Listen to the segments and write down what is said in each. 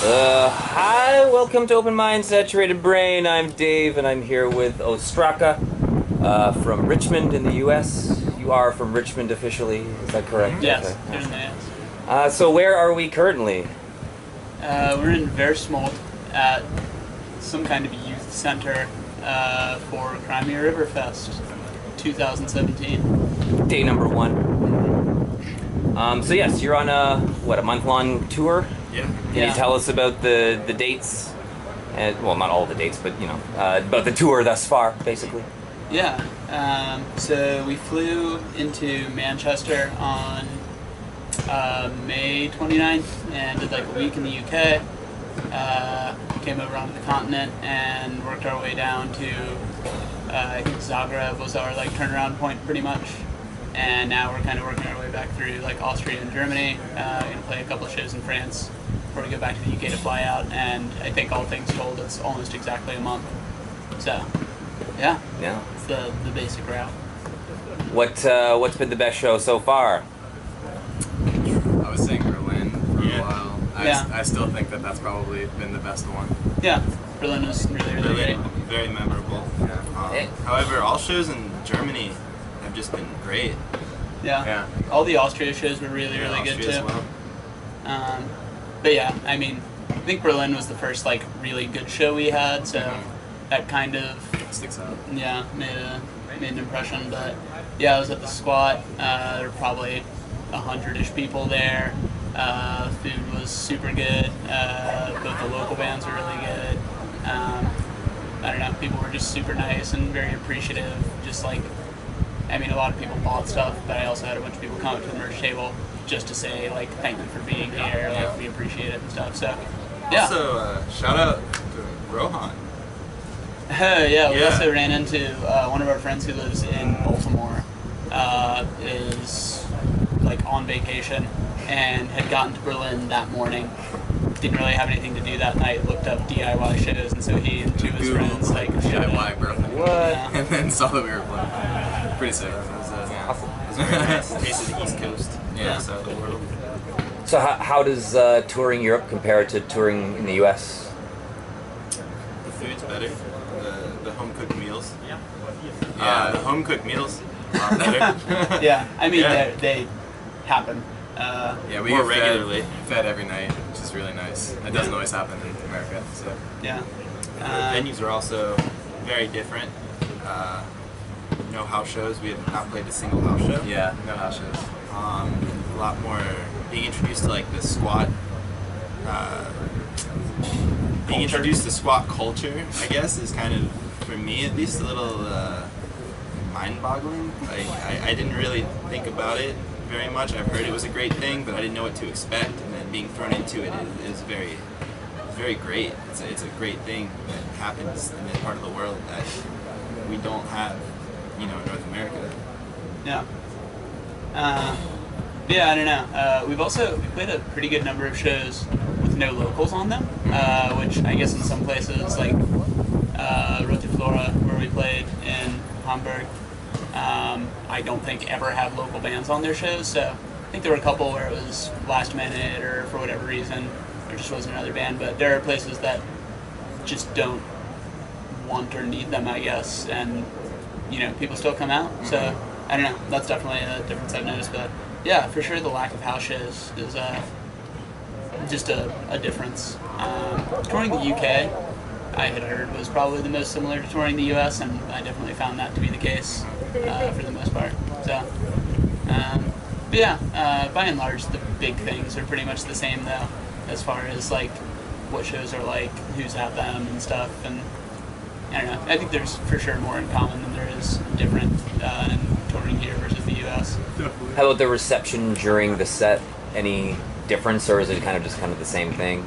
Hi, welcome to Open Mind, Saturated Brain. I'm Dave, and I'm here with OSTRACA from Richmond in the U.S. You are from Richmond officially, is that correct? Yes, Okay. So where are we currently? we're in Versmold at some kind of youth center for Crimea River Fest 2017. Day number 1. So yes, you're on a month-long tour? Yeah. Can you tell us about the dates? And, well, not all the dates, but about the tour thus far, basically. Yeah. So we flew into Manchester on May 29th and did like a week in the UK. Came over onto the continent and worked our way down to I think Zagreb was our like turnaround point pretty much. And now we're kind of working our way back through like Austria and Germany. We're gonna play a couple of shows in France before we go back to the UK to fly out. And I think all things told, it's almost exactly a month. So, yeah, it's the basic route. What's been the best show so far? I was saying Berlin for a while. Yeah. I still think that that's probably been the best one. Yeah, Berlin was really great. Very memorable. Yeah. However, all shows in Germany have just been great. Yeah. All the Austria shows were really good Austria too. as well. But yeah, I mean, I think Berlin was the first like really good show we had, so that kind of Sticks out. made an impression. But yeah, I was at the Squat. There were probably 100-ish people there. Food was super good. Both the local bands were really good. I don't know, people were just super nice and very appreciative. Just like, I mean, a lot of people bought stuff, but I also had a bunch of people come up to the merch table just to say like thank you for being here, like we appreciate it and stuff. So yeah. Also, shout out to Rohan. We also ran into one of our friends who lives in Baltimore. Is like on vacation and had gotten to Berlin that morning. Didn't really have anything to do that night. Looked up DIY shows, and so he and two of his friends like DIY Berlin. What? And then saw that we were playing. Pretty sick. It was, Awesome. It was very nice. Taste of the East Coast. Yeah. Side of the world. So how does touring Europe compare to touring in the U.S.? The food's better. The home cooked meals. Yeah. The home cooked meals a lot better. Yeah, I mean they happen. We more get regularly. fed every night, which is really nice. It doesn't always happen in America. So Yeah. The venues are also very different. No house shows. We have not played a single house show. yeah, no house shows. A lot more being introduced to like the squat. Being introduced to squat culture, I guess, is kind of, for me at least, a little mind-boggling. Like I didn't really think about it very much. I've heard it was a great thing, but I didn't know what to expect. And then being thrown into it is very, very great. It's a great thing that happens in this part of the world that we don't have, in North America. Yeah. Yeah, I don't know. We played a pretty good number of shows with no locals on them, which I guess in some places, like Rote Flora, where we played in Hamburg, I don't think ever have local bands on their shows. So I think there were a couple where it was last minute or for whatever reason there just wasn't another band. But there are places that just don't want or need them, I guess, and people still come out. So I don't know. That's definitely a difference I've noticed. But yeah, for sure, the lack of house shows is just a difference. Touring the UK, I had heard, was probably the most similar to touring the US, and I definitely found that to be the case for the most part. So, but yeah, by and large, the big things are pretty much the same though, as far as like what shows are like, who's at them, and stuff. And I don't know. I think there's for sure more in common than there is different in touring here versus the US. How about the reception during the set? Any difference, or is it kind of the same thing?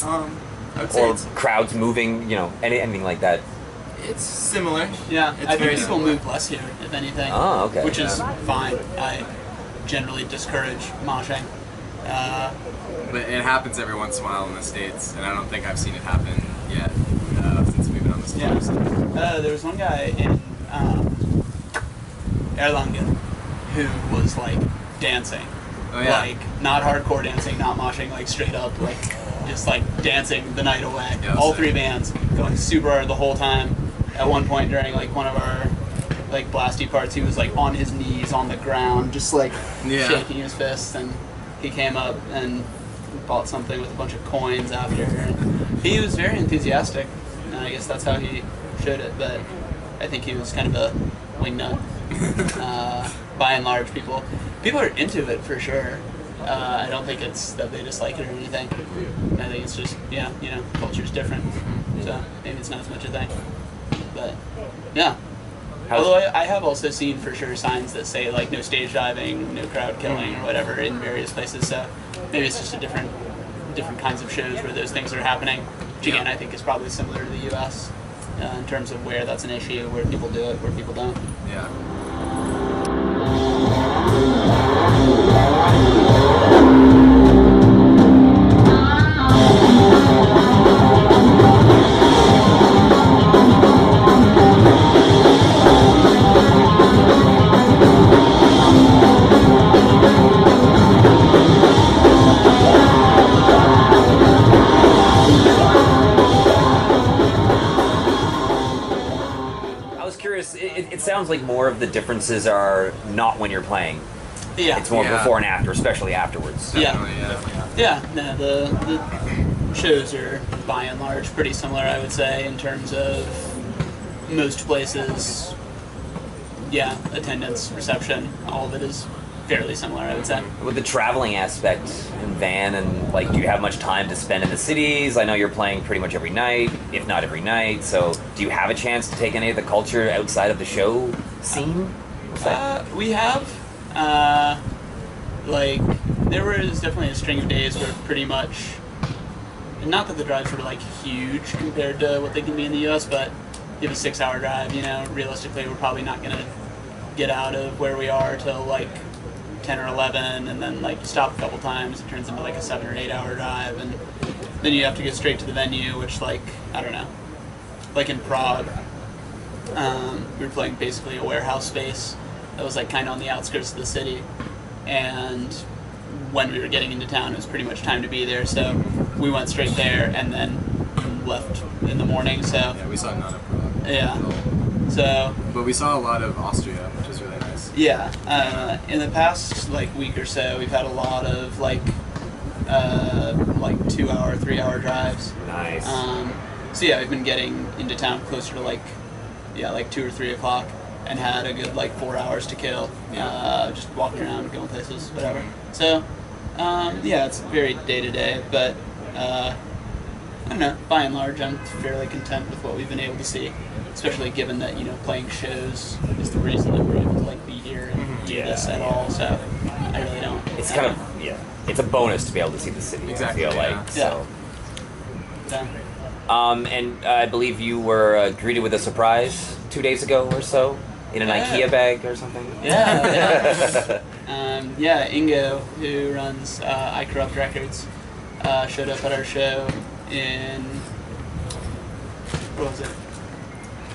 I would say Or crowds moving, anything like that? it's similar. Yeah, It's I very think people similar. move less here, if anything. Oh, okay. Which is fine. I generally discourage moshing. But it happens every once in a while in the States, and I don't think I've seen it happen yet since we've been on this tour. Yeah. So. There was one guy in Erlangen who was like dancing. Oh, yeah. Like not hardcore dancing, not moshing, like straight up like just like dancing the night away. Yeah, All sick. 3 bands going super hard the whole time. At one point during like one of our like blasty parts, he was like on his knees on the ground, just like Yeah. shaking his fists, and he came up and bought something with a bunch of coins after. And he was very enthusiastic, and I guess that's how he showed it. But I think he was kind of a wingnut. By and large, people are into it for sure. I don't think it's that they dislike it or anything. I think it's just, yeah, you know, culture's different, so maybe it's not as much a thing. But yeah. Although I have also seen for sure signs that say like no stage diving, no crowd killing, or whatever in various places. So maybe it's just a different kinds of shows where those things are happening. Which again, I think is probably similar to the U.S. In terms of where that's an issue, where people do it, where people don't. Yeah. It sounds like more of the differences are not when you're playing. Yeah. It's more Yeah. before and after, especially afterwards. Definitely, Yeah, no, the shows are by and large pretty similar, I would say, in terms of most places. Yeah, attendance, reception, all of it is fairly similar, I would say. With the traveling aspect in van, and like, do you have much time to spend in the cities? I know you're playing pretty much every night, if not every night. So, do you have a chance to take any of the culture outside of the show scene? We have. Like, there was definitely a string of days where pretty much, not that the drives were like huge compared to what they can be in the US, but you have a 6-hour drive, you know, realistically we're probably not going to get out of where we are till like 10 or 11, and then like stop a couple times. It turns into like a 7 or 8 hour drive, and then you have to get straight to the venue, which, like, I don't know, like in Prague, we were playing basically a warehouse space that was like kind of on the outskirts of the city, and when we were getting into town it was pretty much time to be there, so we went straight there and then left in the morning. So Yeah, we saw none of Prague. yeah, so But we saw a lot of Austria, which is really nice. yeah, in the past like week or so, we've had a lot of like 2-hour, 3-hour drives. Nice. So yeah, we've been getting into town closer to like 2 or 3 o'clock, and had a good like 4 hours to kill. Just walking around, going places, whatever. So yeah, it's very day to day, but I don't know. By and large, I'm fairly content with what we've been able to see, especially given that, you know, playing shows is the reason that we're able to like be here and do this at all. So I really don't. It's kind of, it's a bonus to be able to see the city. Exactly, I feel yeah. like. So. Yeah. And I believe you were greeted with a surprise 2 days ago or so in an Yeah. IKEA bag or something. Yeah. Yeah, Ingo, who runs I Corrupt Records, showed up at our show in, what was it?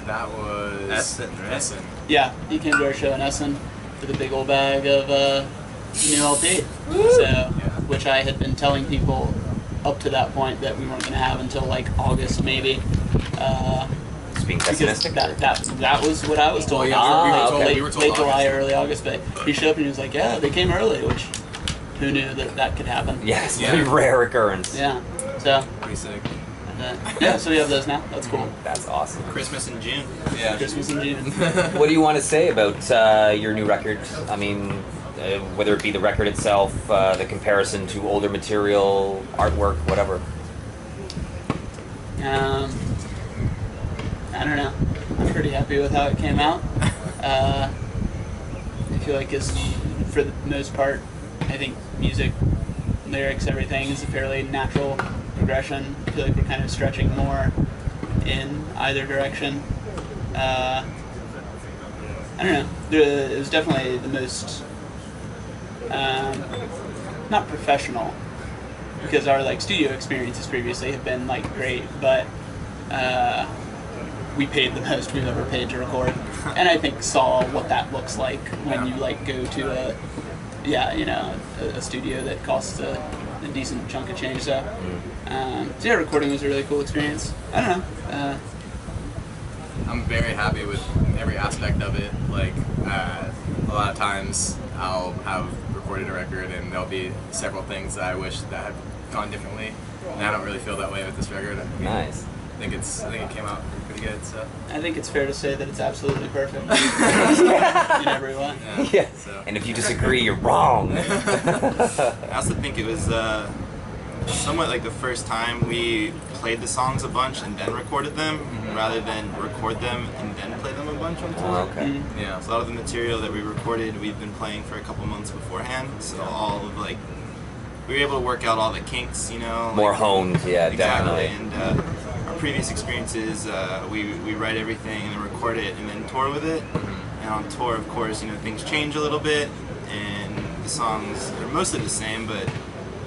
That was Essen, right? Essen. Yeah, he came to our show in Essen with a big old bag of new LP. So, which I had been telling people up to that point that we weren't going to have until like August maybe. Just being Because pessimistic. that was what I was told. Well, yeah, Late- we were told late July, August. early August, but he showed up and he was like, yeah, they came early, which who knew that could happen? Yeah, it's a Yeah. pretty rare occurrence. Yeah. So, Pretty sick. yeah, so we have those now. That's cool. That's awesome. Christmas in June. Yeah. Christmas in June. What do you want to say about your new record? I mean, whether it be the record itself, the comparison to older material, artwork, whatever. I don't know. I'm pretty happy with how it came out. I feel like for the most part, I think music, lyrics, everything is a fairly natural progression. I feel like we're kind of stretching more in either direction. I don't know. It was definitely the most, not professional, because our like studio experiences previously have been like great, but we paid the most we've ever paid to record, and I think saw what that looks like when you like go to a studio that costs a a decent chunk of change. So, so yeah, recording was a really cool experience. I don't know. I'm very happy with every aspect of it. Like, a lot of times I'll have recorded a record and there'll be several things that I wish that had gone differently, and I don't really feel that way with this record. Nice. I think it came out pretty good. So I think it's fair to say that it's absolutely perfect in every way. Yeah. So. And if you disagree, you're wrong. I also think it was somewhat like the first time we played the songs a bunch and then recorded them, rather than record them and then play them a bunch on tour. Oh, okay. Mm-hmm. Yeah. So a lot of the material that we recorded, we've been playing for a couple months beforehand. So all of like, we were able to work out all the kinks, you know. More like, honed, yeah, exactly. definitely. And our previous experiences, we write everything and then record it and then tour with it. And on tour, of course, you know, things change a little bit, and the songs are mostly the same, but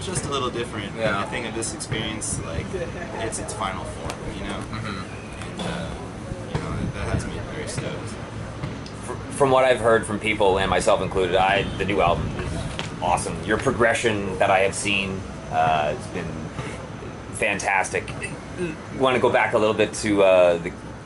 just a little different. Yeah. And I think of this experience, like, it's its final form, you know. And you know, that has me very stoked. From what I've heard from people, and myself included, the new album is awesome. Your progression that I have seen has been fantastic. Want to go back a little bit to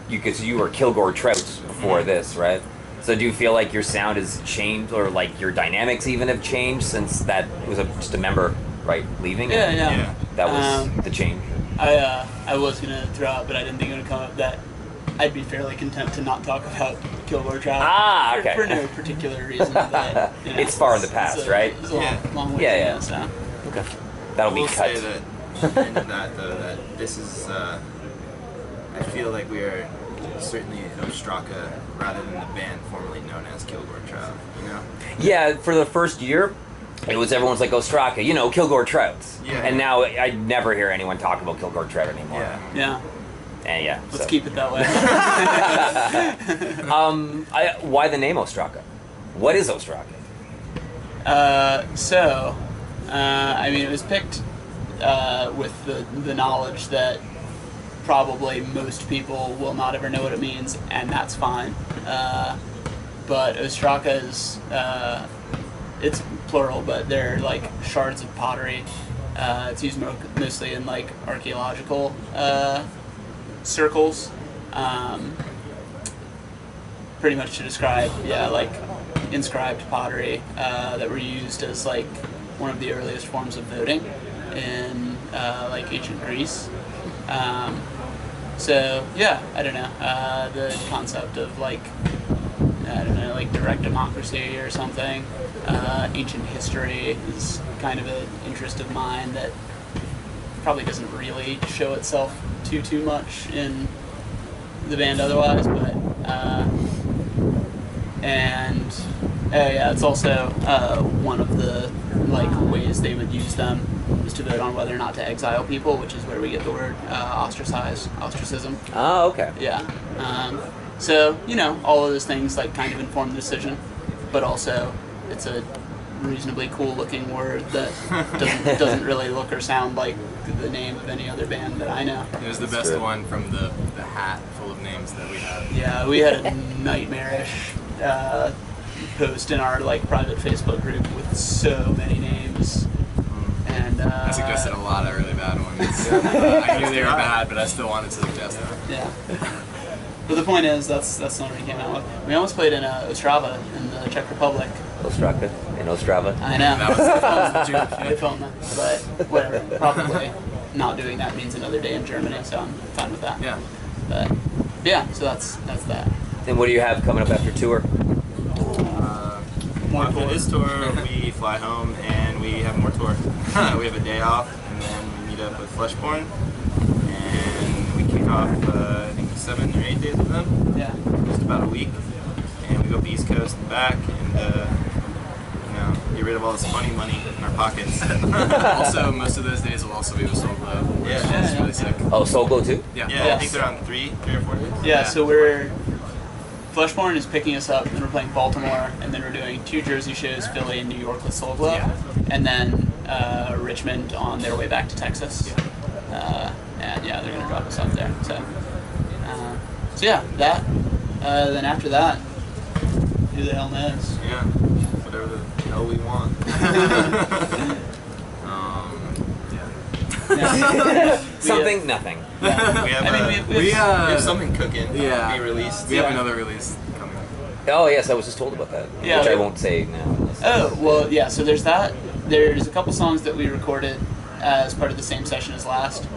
because you were Kilgore Trouts before this, right? So do you feel like your sound has changed, or like your dynamics even have changed since that was just a member, right, leaving? Yeah. That was the change. I was gonna throw out, but I didn't think it would come up that I'd be fairly content to not talk about Kilgore Trout. Ah, okay. For no particular reason. But, you know, It's far in the past, right? It's a long, Yeah. long way. Yeah. So. Okay. That'll be We'll cut. say that into that though, that this is I feel like we are certainly OSTRACA rather than the band formerly known as Kilgore Trout, you know? Yeah, for the first year, everyone's like OSTRACA, you know, Kilgore Trouts. Yeah. And now I never hear anyone talk about Kilgore Trout anymore. Yeah. Yeah. And yeah. Let's so. keep it that way. Why the name OSTRACA? What is OSTRACA? I mean, it was picked with the knowledge that probably most people will not ever know what it means, and that's fine. But OSTRACA is, it's plural, but they're like shards of pottery. It's used mostly in like archaeological circles. Pretty much to describe, like inscribed pottery that were used as like one of the earliest forms of voting in like ancient Greece. So yeah, I don't know, the concept of like, I don't know, like direct democracy or something. Ancient history is kind of an interest of mine that probably doesn't really show itself too much in the band otherwise, but it's also one of the like ways they would use them is to vote on whether or not to exile people, which is where we get the word ostracism. Oh, okay. Yeah. So, you know, all of those things like kind of inform the decision, but also it's a reasonably cool looking word that doesn't really look or sound like the name of any other band that I know. It was the best one from the hat full of names that we have. Yeah, we had a nightmarish post in our like private Facebook group with so many names. And I suggested a lot of really bad ones. I knew they were bad, but I still wanted to suggest them. Yeah. But the point is, that's the one we came out with. We almost played in Ostrava in the Czech Republic. OSTRACA and Ostrava. I know. That was the joke. They filmed that, but whatever. Probably not doing that means another day in Germany, so I'm fine with that. Yeah. But yeah, so that's that. And what do you have coming up after tour? After this tour, we fly home and we have more tour. We have a day off, and then we meet up with Fleshborn, and we kick off, I think, 7 or 8 days with them. Yeah. Just about a week. And we go up the East Coast and back, and you know, get rid of all this funny money in our pockets. Also, most of those days will also be with Soul Glow, which Yeah. is really sick. Oh, Soul Glow too? Yeah. Yeah, I think they're on 3 or 4 days. Yeah, so Fleshborn is picking us up, and we're playing Baltimore, and then we're doing 2 Jersey shows, Philly and New York with Soul Glow, and then Richmond on their way back to Texas. And yeah, they're gonna drop us off there. So yeah, that. Then after that, who the hell knows? Yeah, whatever the hell we want. Something, nothing. We have, we have something cooking. Yeah. Be released. We have another release coming. Oh yes, I was just told about that, Yeah, which I won't say now. Oh, well, yeah, so there's that. There's a couple songs that we recorded as part of the same session as last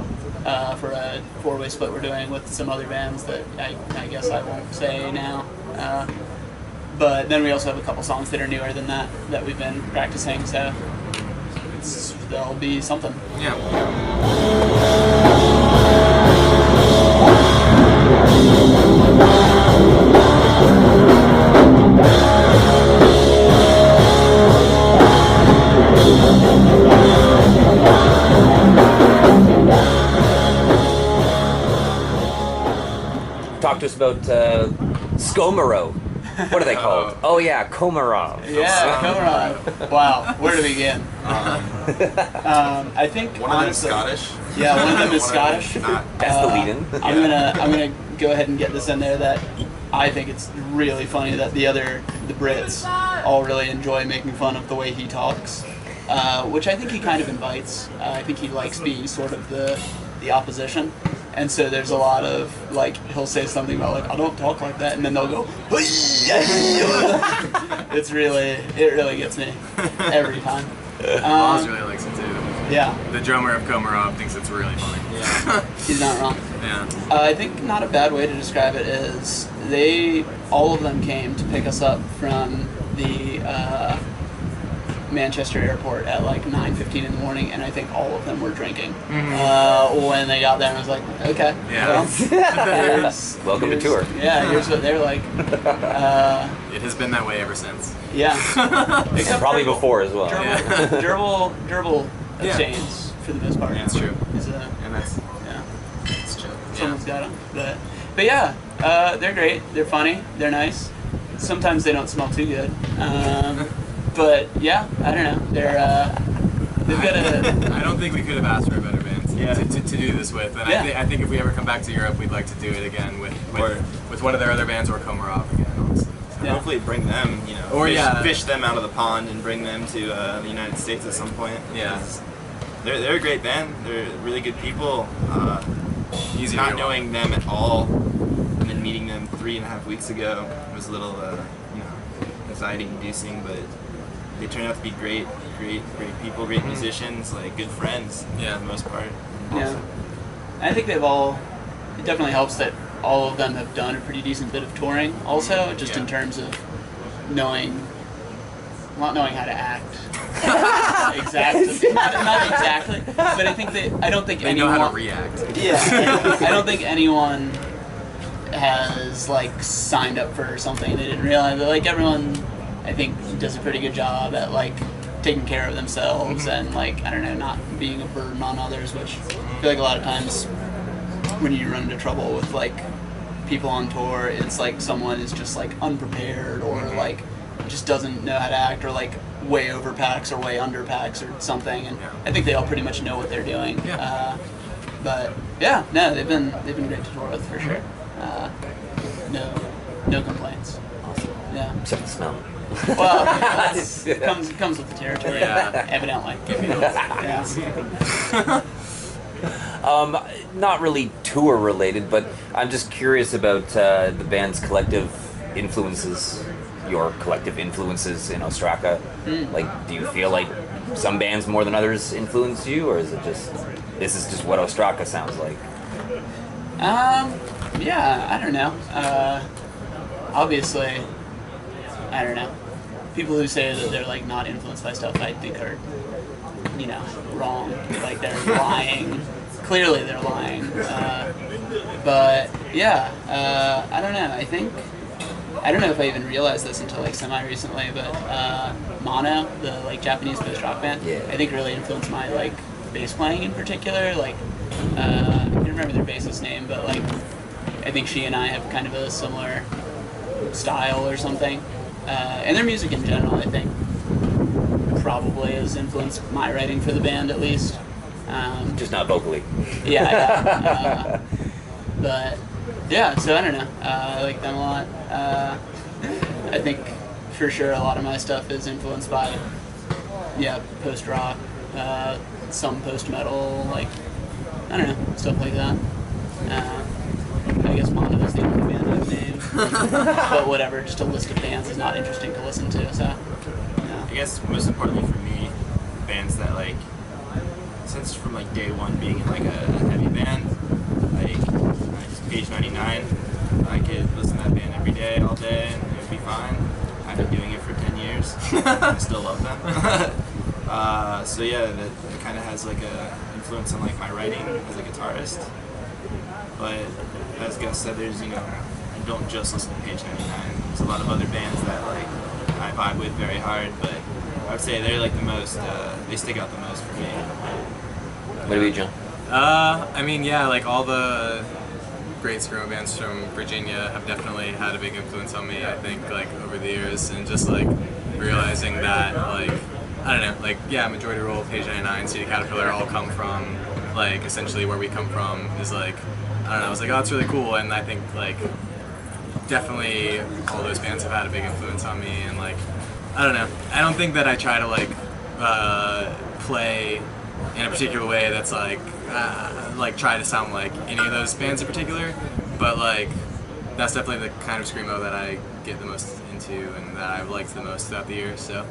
for a 4-way split we're doing with some other bands that I guess I won't say now. But then we also have a couple songs that are newer than that we've been practicing, so there'll be something. Yeah. Talk to us about Komarov. What are they called? Oh yeah, Komarov. Yeah, Komarov. Wow, where to begin? I think One of them is honestly, Scottish. Yeah, one of them is One of Scottish. them is not. That's the lead-in. I'm gonna go ahead and get this in there that I think it's really funny that the Brits all really enjoy making fun of the way he talks, which I think he kind of invites. I think he likes being sort of the opposition. And so there's a lot of, like, he'll say something about, like, I don't talk like that, and then they'll go, it really gets me every time. Oz really likes it too. Yeah. The drummer of Komarov thinks it's really funny. Yeah. He's not wrong. Yeah. I think not a bad way to describe it is all of them came to pick us up from the Manchester airport at like 9:15 in the morning, and I think all of them were drinking when they got there. And I was like, okay, Yeah. well, Welcome to tour. Yeah, here's what they're like. It has been that way ever since. Yeah, And probably before as well. Gerbil Yeah. abstains for the most part. Yeah, that's true. He's And that's yeah. Someone's got them, but yeah, they're great. They're funny. They're nice. Sometimes they don't smell too good. But yeah, I don't know. They've got a. I don't think we could have asked for a better band to do this with. And Yeah. I think if we ever come back to Europe, we'd like to do it again with one of their other bands or Komarov again, honestly. Yeah. Hopefully bring them, Or, fish them out of the pond and bring them to the United States at some point. Yeah. 'Cause They're a great band. They're really good people. Easy Not to knowing them at all, and then meeting them 3.5 weeks ago was a little, anxiety-inducing, but they turned out to be great people, great musicians, like good friends for the most part. Yeah. I think it definitely helps that all of them have done a pretty decent bit of touring also, just in terms of not knowing how to act. Exactly. Not exactly. But I don't think They anyone know how to react. Yeah. I don't think anyone has like signed up for something they didn't realize. But like everyone I think does a pretty good job at like taking care of themselves and like, I don't know, not being a burden on others, which I feel like a lot of times when you run into trouble with like people on tour, it's like someone is just like unprepared or like just doesn't know how to act or like way overpacks or way underpacks or something, and I think they all pretty much know what they're doing. Yeah. But yeah, no, they've been great to tour with for sure. No complaints. Awesome. Yeah. Except the smell. Well, that's, comes with the territory. Yeah. Evidently. Yeah. Not really tour related, but I'm just curious about the band's collective influences. Your collective influences in OSTRACA. Like, do you feel like some bands more than others influence you, or is it just this is just what OSTRACA sounds like? Yeah, I don't know. Obviously, I don't know. People who say that they're like not influenced by stuff, I think are, wrong. Like they're lying. Clearly, they're lying. But yeah, I don't know. I don't know if I even realized this until like semi-recently, but Mono, the like Japanese post-rock band, I think really influenced my like bass playing in particular. Like I can't remember their bassist's name, but like I think she and I have kind of a similar style or something. And their music in general, I think, probably has influenced my writing for the band at least. Just not vocally. Yeah. But yeah, so I don't know. I like them a lot. I think for sure a lot of my stuff is influenced by post rock, some post metal, like I don't know, stuff like that. I guess Mono is the only band I've named. But whatever, just a list of bands is not interesting to listen to, so. I guess most importantly for me, bands that like, since from like day one being in like a heavy band, like just Page 99, I could listen to that band every day, all day, and it would be fine. I've been doing it for 10 years. I still love them. So yeah, that kind of has like a influence on like my writing as a guitarist. But as Gus said, there's, you know, I don't just listen to Page 99. There's a lot of other bands that like I vibe with very hard, but I would say they're like the most, they stick out the most for me. What about you, John? I mean, yeah, like all the great screamo bands from Virginia have definitely had a big influence on me, I think, like over the years, and just like realizing that, like, I don't know, like, yeah, Majority Rule, Page 99, City Caterpillar all come from, like, essentially where we come from is like, I don't know, I was like, oh, it's really cool, and I think, like, definitely all those bands have had a big influence on me, and like, I don't know, I don't think that I try to like play in a particular way that's like try to sound like any of those bands in particular, but like that's definitely the kind of screamo that I get the most into and that I've liked the most throughout the years. So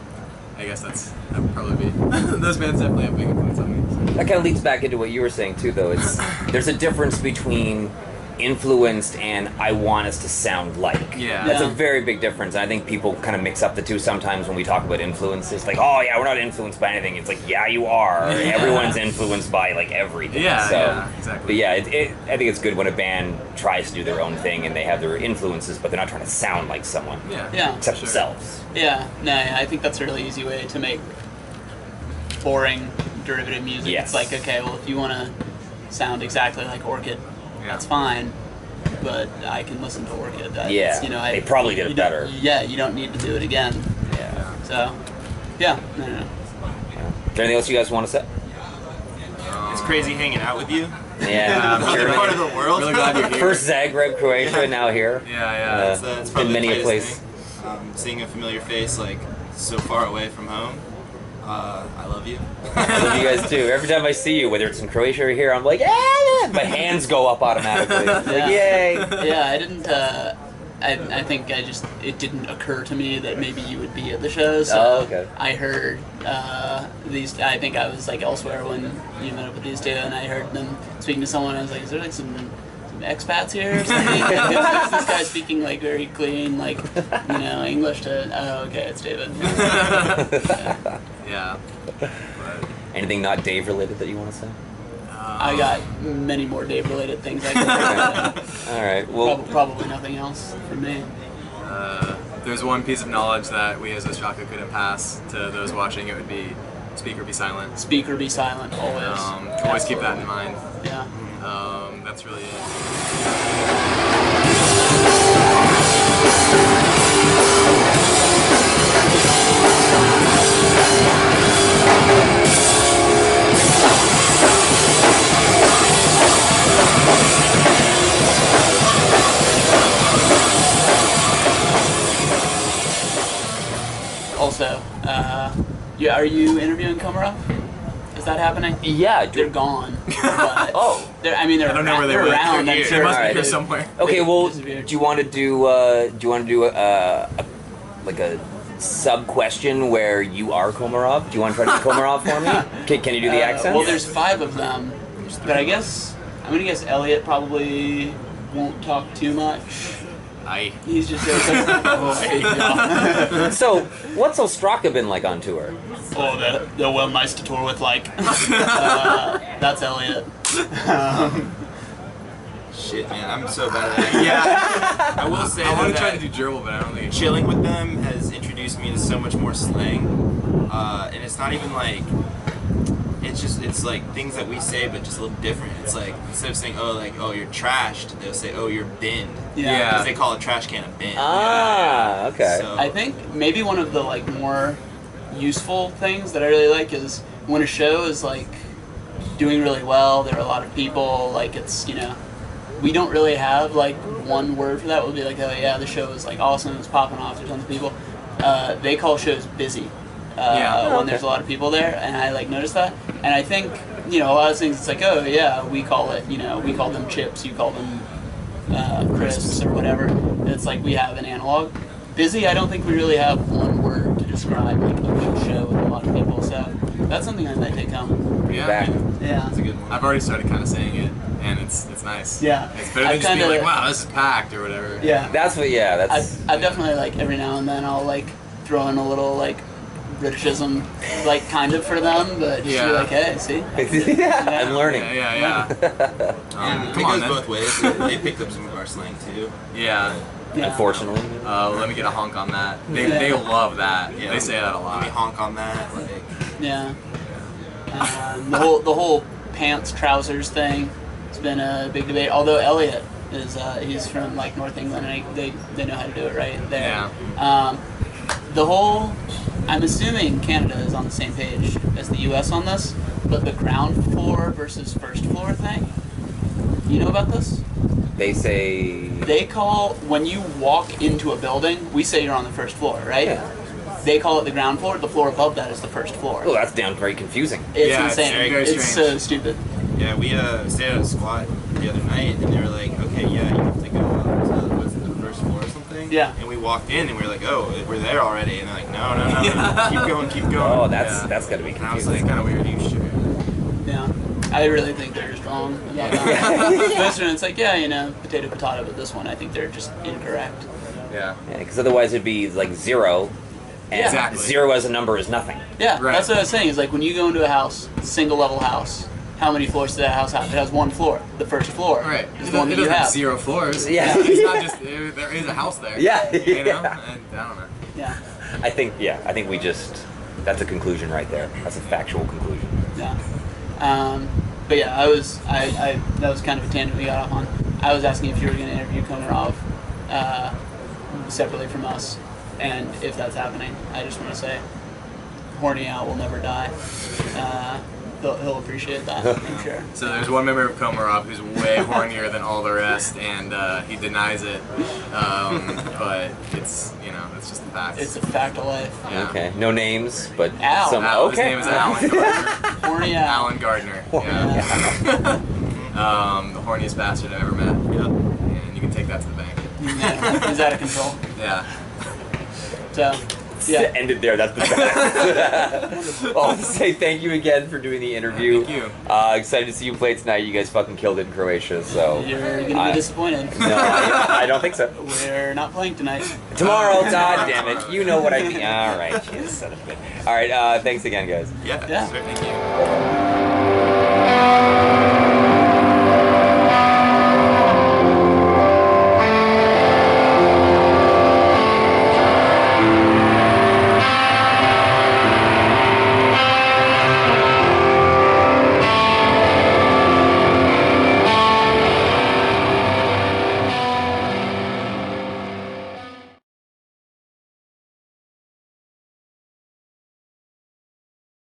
I guess that would probably be those bands definitely have a big influence on me. So. That kind of leads back into what you were saying too, though. It's there's a difference between influenced and I want us to sound like. Yeah. That's a very big difference, and I think people kind of mix up the two sometimes when we talk about influences. Like, oh yeah, we're not influenced by anything. It's like, yeah, you are. Yeah. Everyone's influenced by like everything. Yeah, so, yeah, exactly. But yeah, I think it's good when a band tries to do their own thing and they have their influences, but they're not trying to sound like someone. Yeah. Except sure. themselves. Yeah, no, I think that's a really easy way to make boring derivative music. Yes. It's like, okay, well, if you want to sound exactly like Orchid, Yeah. that's fine, but I can listen to Orchid. Yeah, they probably did it better. Yeah, you don't need to do it again. Yeah. So, yeah, no. Is there anything else you guys want to say? It's crazy hanging out with you. Yeah, I'm Another sure. part of the world. Really glad you're here. First Zagreb, Croatia, now here. Yeah. That's been probably many the a tightest place. thing. Seeing a familiar face like so far away from home. I love you. I love you guys too. Every time I see you, whether it's in Croatia or here, I'm like, yeah, my hands go up automatically. It's like, yay. Yeah, I didn't. I think it didn't occur to me that maybe you would be at the show. So Oh, okay. I heard these. I think I was like elsewhere when you met up with these two, and I heard them speaking to someone. I was like, is there like some expats here or something? Who's this guy speaking like very clean, like, you know, English to? Oh, okay, it's David. Yeah. But, Anything not Dave related that you want to say? I got many more Dave-related things I can think All right. Well, probably nothing else from me. there's one piece of knowledge that we as OSTRACA couldn't pass to those watching. It would be speak or be silent. Speak or be silent, always. Always keep that in mind. Yeah. That's really it. Also, yeah, are you interviewing Komarov? Is that happening? yeah. They're gone. But Oh. They're I don't know where they they're were. around. They're I'm here. sure. They must be Alright. here somewhere. Okay. Well, Disappeared. do you want to do like a sub question where you are Komarov? Do you want to try to do Komarov for me? Can you do the accent? Well, there's 5 of them, but I guess I'm gonna guess Elliot probably won't talk too much. He's just So, what's OSTRACA been like on tour? Oh, they're well nice to tour with. Like, that's Elliot. Shit, man, I'm so bad at that. Yeah, I will say I want to try that to do gerbil, but I don't think. chilling with them has introduced me to so much more slang, and it's not even like it's like things that we say, but just a little different. It's like instead of saying oh you're trashed, they'll say oh you're binned. Yeah. Because they call a trash can a bin. Ah, okay. So, I think maybe one of the like more useful things that I really like is when a show is like doing really well. There are a lot of people. Like it's we don't really have like one word for that. We'll be like, oh yeah, the show is like awesome. It's popping off. There's tons of people. They call shows busy when okay. there's a lot of people there, and I like noticed that. And I think you know, a lot of things. It's like, oh yeah, we call them chips, you call them crisps or whatever. It's like we have an analog. Busy, I don't think we really have one word to describe like each show with a lot of people. So that's something I might take home. Yeah, Back. Yeah. That's a good one. I've already started kind of saying it, and it's nice. Yeah. It's better I than just being kinda- like, wow, this is packed or whatever. Yeah. That's I definitely like every now and then I'll like throw in a little like Britishism, like kind of for them, but just Yeah. be like, hey, see, I'm learning. Yeah. It Come goes on, then. both ways. They picked up some of our slang too. Yeah. Yeah. Unfortunately. Let me get a honk on that. They love that. Yeah. They say that a Let me lot. honk on that. Like, Yeah. The whole pants trousers thing. It's been a big debate. Although Elliot is he's from like North England and they know how to do it right there. Yeah. The whole I'm assuming Canada is on the same page as the U.S. on this, but the ground floor versus first floor thing. You know about this? They say. They call when you walk into a building, we say you're on the first floor, right? Yeah. They call it the ground floor. The floor above that is the first floor. Oh, that's very confusing. It's Yeah, it's insane. very It's strange. so stupid. yeah, we stayed at a squat the other night, and they were like, okay, yeah, you have to go to what's it, the first floor or something. Yeah. And we walked in, and we were like, oh, we're there already. And they're like, no, keep going. Oh, that's Yeah. that's got to be And I was confusing. like, kind of weird. You should. Yeah. I really think they're just wrong about that. This one, it's like, yeah, you know, potato, but this one, I think they're just incorrect. Yeah. Because otherwise it'd be like 0, and Yeah. Exactly. 0 as a number is nothing. Yeah, Right. that's what I was saying. Is like when you go into a house, single level house, how many floors does that house have? It has one floor. The first floor Right. is It the one that doesn't you have have. 0 floors. Yeah. It's not just there is a house there. Yeah. You know? Yeah. And I don't know. Yeah, I think we just that's a conclusion right there. That's a factual conclusion. yeah. But yeah, I that was kind of a tangent we got off on. I was asking if you were going to interview Komarov separately from us, and if that's happening, I just want to say, Horny Owl will never die. He'll appreciate that, I'm sure. So there's one member of Komarov who's way hornier than all the rest, and he denies it. But it's it's just a fact. It's a fact of life. Yeah. Okay. No names, but Al. some. Al, Okay. His name is Alan Gardner. Horny Owl. Alan Gardner. Yeah. The horniest bastard I've ever met. Yeah. And you can take that to the bank. Yeah, he's out of control. Yeah. So, yeah. Ended there. That's the best. Well, I want to say thank you again for doing the interview. Thank you. Excited to see you play tonight. You guys fucking killed it in Croatia. So You're gonna I- be disappointed. no, I don't think so. We're not playing tonight. Tomorrow, god damn it. You know what I mean. All right, you son of a bitch. All right, thanks again, guys. Yeah. Yeah. Thank you.